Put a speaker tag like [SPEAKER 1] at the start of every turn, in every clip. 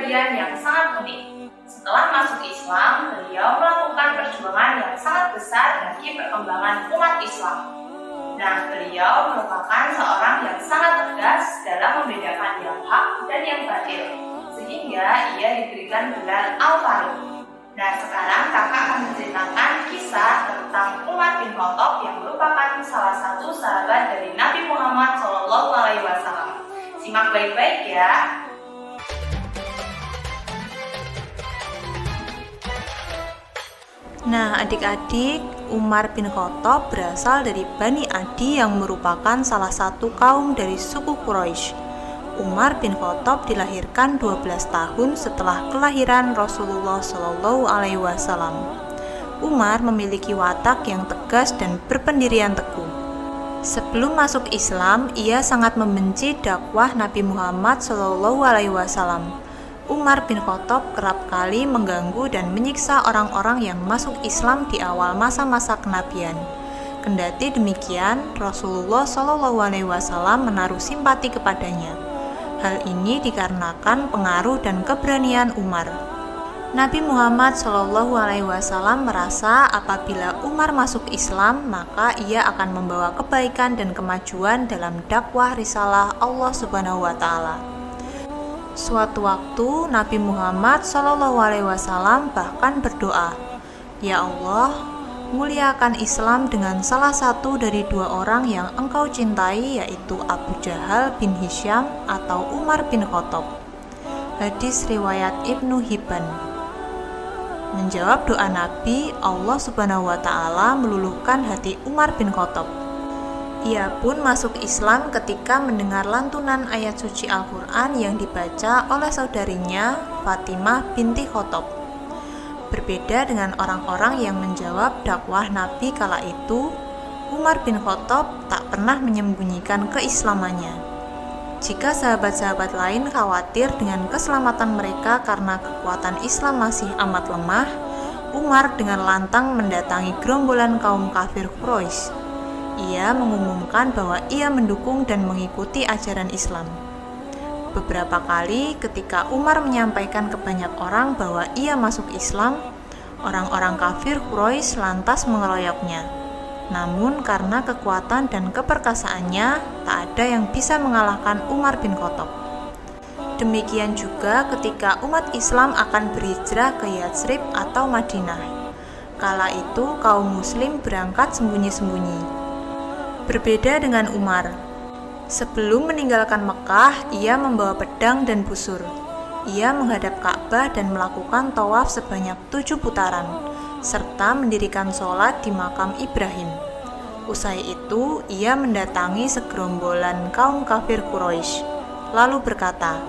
[SPEAKER 1] kepribadian yang sangat unik. Setelah masuk Islam, beliau melakukan perjuangan yang sangat besar bagi perkembangan umat Islam. Nah, beliau merupakan seorang yang sangat tegas dalam membedakan yang hak dan yang batil, sehingga ia diberikan gelar Al-Faruq. Nah, sekarang kakak akan menceritakan kisah tentang Umar bin Khattab yang merupakan salah satu sahabat dari Nabi Muhammad SAW. Simak baik-baik ya.
[SPEAKER 2] Nah, adik-adik, Umar bin Khattab berasal dari Bani Adi yang merupakan salah satu kaum dari suku Quraisy. Umar bin Khattab dilahirkan 12 tahun setelah kelahiran Rasulullah SAW. Umar memiliki watak yang tegas dan berpendirian teguh. Sebelum masuk Islam, ia sangat membenci dakwah Nabi Muhammad SAW. Umar bin Khattab kerap kali mengganggu dan menyiksa orang-orang yang masuk Islam di awal masa-masa kenabian. Kendati demikian, Rasulullah SAW menaruh simpati kepadanya. Hal ini dikarenakan pengaruh dan keberanian Umar. Nabi Muhammad SAW merasa apabila Umar masuk Islam, maka ia akan membawa kebaikan dan kemajuan dalam dakwah risalah Allah Subhanahu wa Ta'ala. Suatu waktu Nabi Muhammad SAW bahkan berdoa, "Ya Allah, muliakan Islam dengan salah satu dari dua orang yang engkau cintai, yaitu Abu Jahal bin Hisham atau Umar bin Khattab." Hadis riwayat Ibnu Hibban. Menjawab doa Nabi, Allah Subhanahu wa Ta'ala meluluhkan hati Umar bin Khattab. Ia pun masuk Islam ketika mendengar lantunan ayat suci Al-Quran yang dibaca oleh saudarinya Fatimah binti Khattab. Berbeda dengan orang-orang yang menjawab dakwah Nabi kala itu, Umar bin Khattab tak pernah menyembunyikan keislamannya. Jika sahabat-sahabat lain khawatir dengan keselamatan mereka karena kekuatan Islam masih amat lemah, Umar dengan lantang mendatangi gerombolan kaum kafir Quraisy. Ia mengumumkan bahwa ia mendukung dan mengikuti ajaran Islam. Beberapa kali ketika Umar menyampaikan ke banyak orang bahwa ia masuk Islam, orang-orang kafir Quraisy lantas mengeroyoknya. Namun karena kekuatan dan keperkasaannya, tak ada yang bisa mengalahkan Umar bin Khattab. Demikian juga ketika umat Islam akan berhijrah ke Yatsrib atau Madinah. Kala itu kaum muslim berangkat sembunyi-sembunyi. Berbeda dengan Umar. Sebelum meninggalkan Mekah, ia membawa pedang dan busur. Ia menghadap Ka'bah dan melakukan tawaf sebanyak 7 putaran, serta mendirikan sholat di makam Ibrahim. Usai itu, ia mendatangi segerombolan kaum kafir Quraisy, lalu berkata,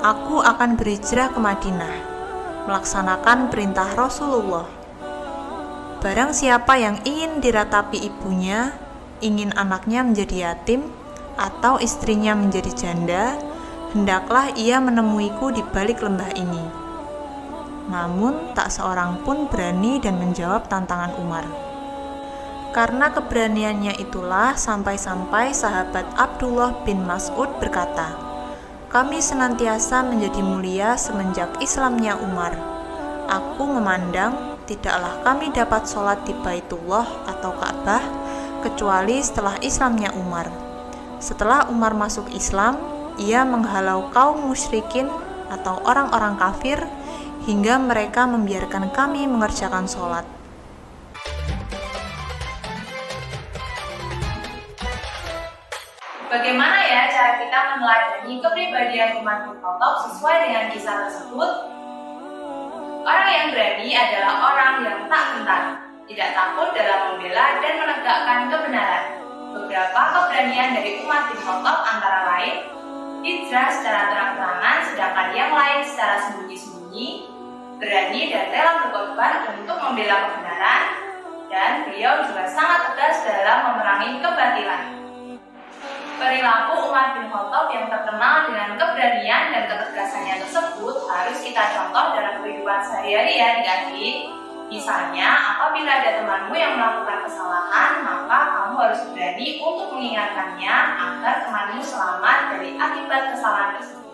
[SPEAKER 2] "Aku akan berhijrah ke Madinah, melaksanakan perintah Rasulullah. Barang siapa yang ingin diratapi ibunya, ingin anaknya menjadi yatim, atau istrinya menjadi janda, hendaklah ia menemuiku di balik lembah ini." Namun tak seorang pun berani dan menjawab tantangan Umar. Karena keberaniannya itulah sampai-sampai sahabat Abdullah bin Mas'ud berkata, "Kami senantiasa menjadi mulia semenjak Islamnya Umar. Aku memandang tidaklah kami dapat sholat di Baitullah atau Ka'bah kecuali setelah Islamnya Umar. Setelah Umar masuk Islam, ia menghalau kaum musyrikin atau orang-orang kafir hingga mereka membiarkan kami mengerjakan sholat."
[SPEAKER 1] Bagaimana ya cara kita meneladani kepribadian Umar bin Khattab sesuai dengan kisah tersebut? Orang yang berani adalah orang yang tak gentar, tidak takut dalam membela dan menegakkan kebenaran. Beberapa keberanian dari Umar bin Khattab antara lain hijrah secara terang-terangan, sedangkan yang lain secara sembunyi-sembunyi, berani dan rela berkorban untuk membela kebenaran, dan beliau juga sangat tegas dalam memerangi kebatilan. Perilaku Umar bin Khattab yang terkenal dengan keberanian dan ketegasannya tersebut harus kita contoh dalam kehidupan sehari-hari ya adik-adik. Misalnya, apabila ada temanmu yang melakukan kesalahan, maka kamu harus berani untuk mengingatkannya agar temanmu selamat dari akibat kesalahan tersebut.